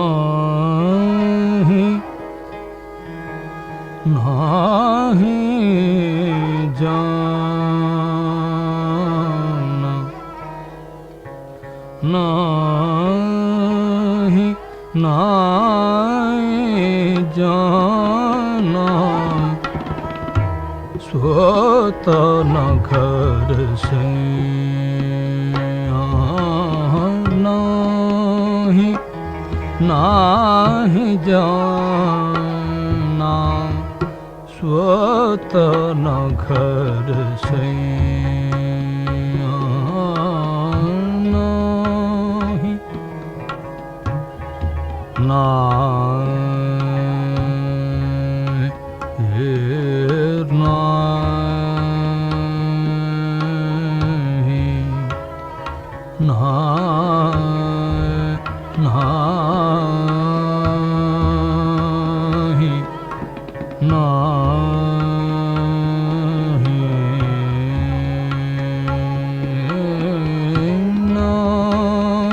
नाही नाही जाना नाही नाही जाना स्वतः न घर से नाही नाही जाना स्वतः न घर से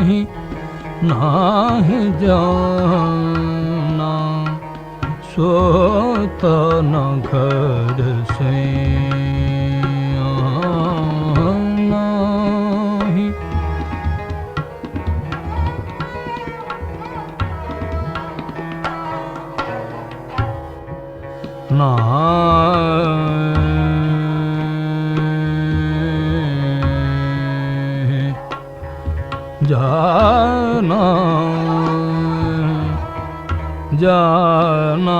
नाही नाही जाना स्वतः न घर से नाही जाना जाना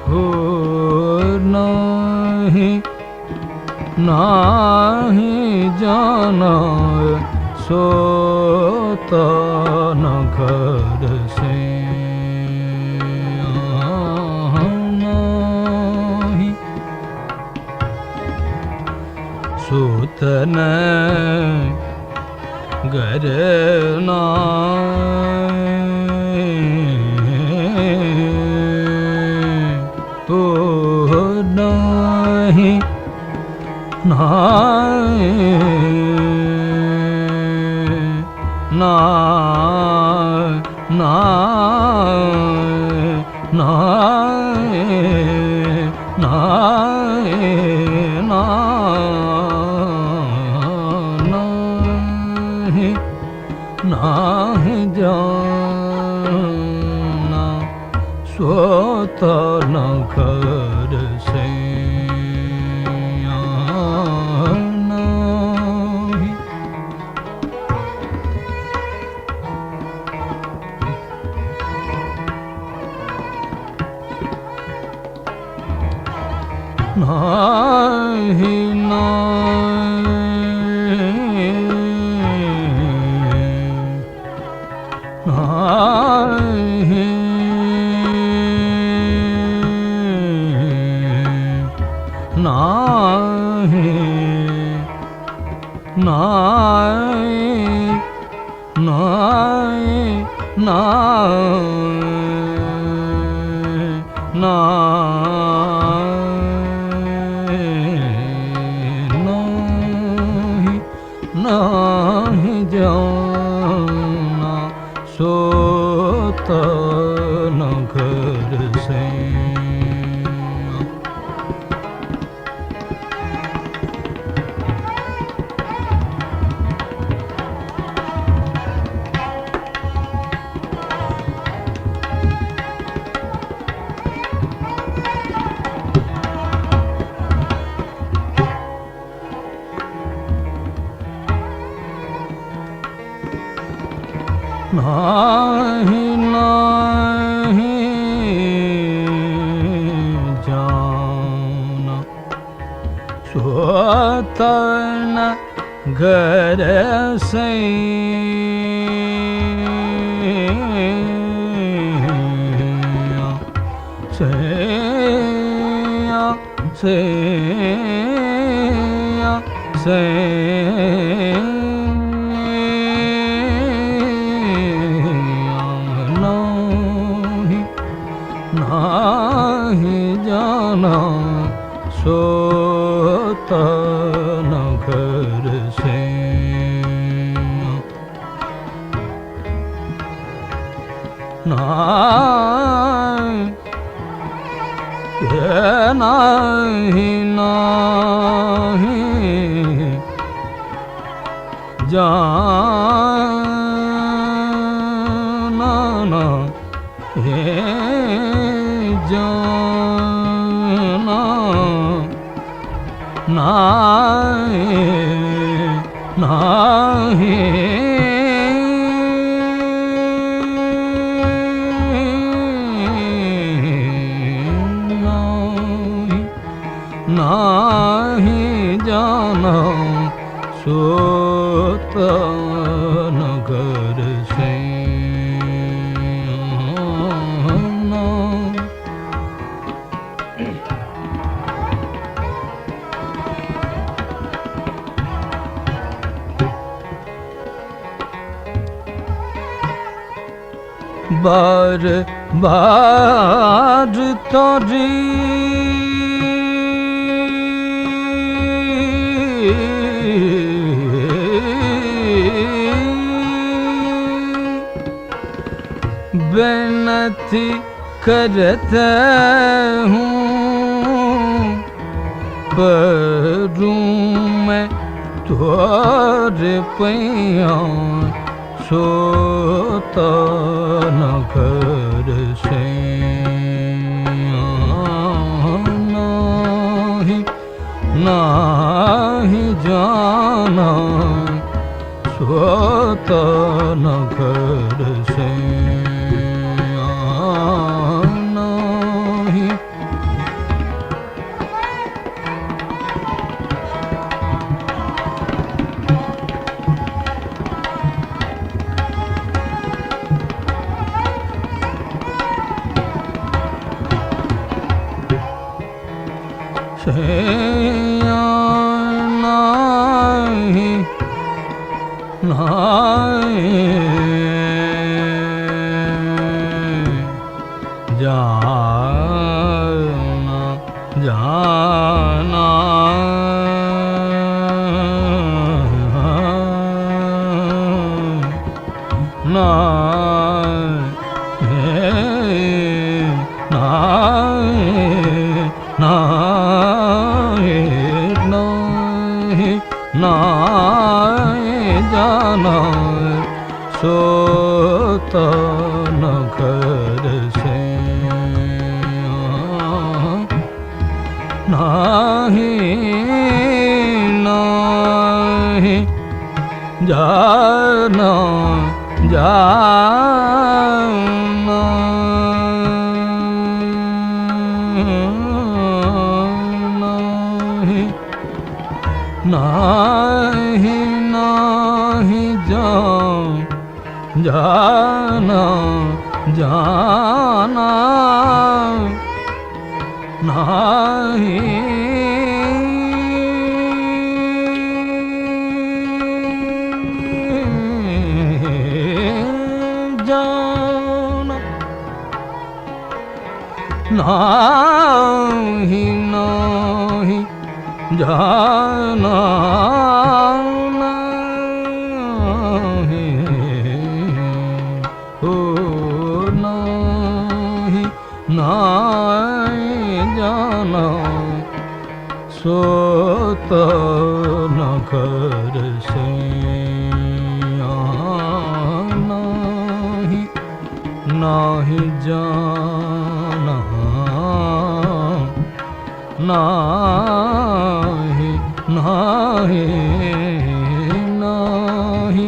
हो नहीं नहीं जाना स्वतः न घर से सुतन गरना तो नहीं नहीं ना ना ना ना ना नाही जाना स्वतः न घर से नाही नाही नहीं जाना स्वतः न घर से नाही नाही जाना स्वतः न घर से से no नाही नाही जाना ना हे जाना नाही नाही नाही जाना सोत नगर से बार बार तोरी बेनती करते हूँ परूँ मैं तोरे पैया सोता नगर से नाही नाही जाना सोता नगर से नाही नाही नाही जाना जाना नाही जाना सोत नगर से नाही नाही जाना जाना नाही नाही जाना जाना नाही जाना नाही नाही जाना नाही हो नाही नाही जाना सोत नगर से नाही नाही जाना नाही नाही नाही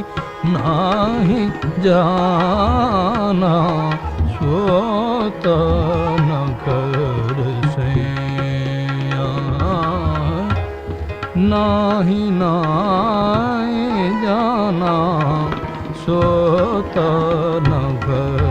नाही जाना सोत नगर से नाही नाही जाना सोत नगर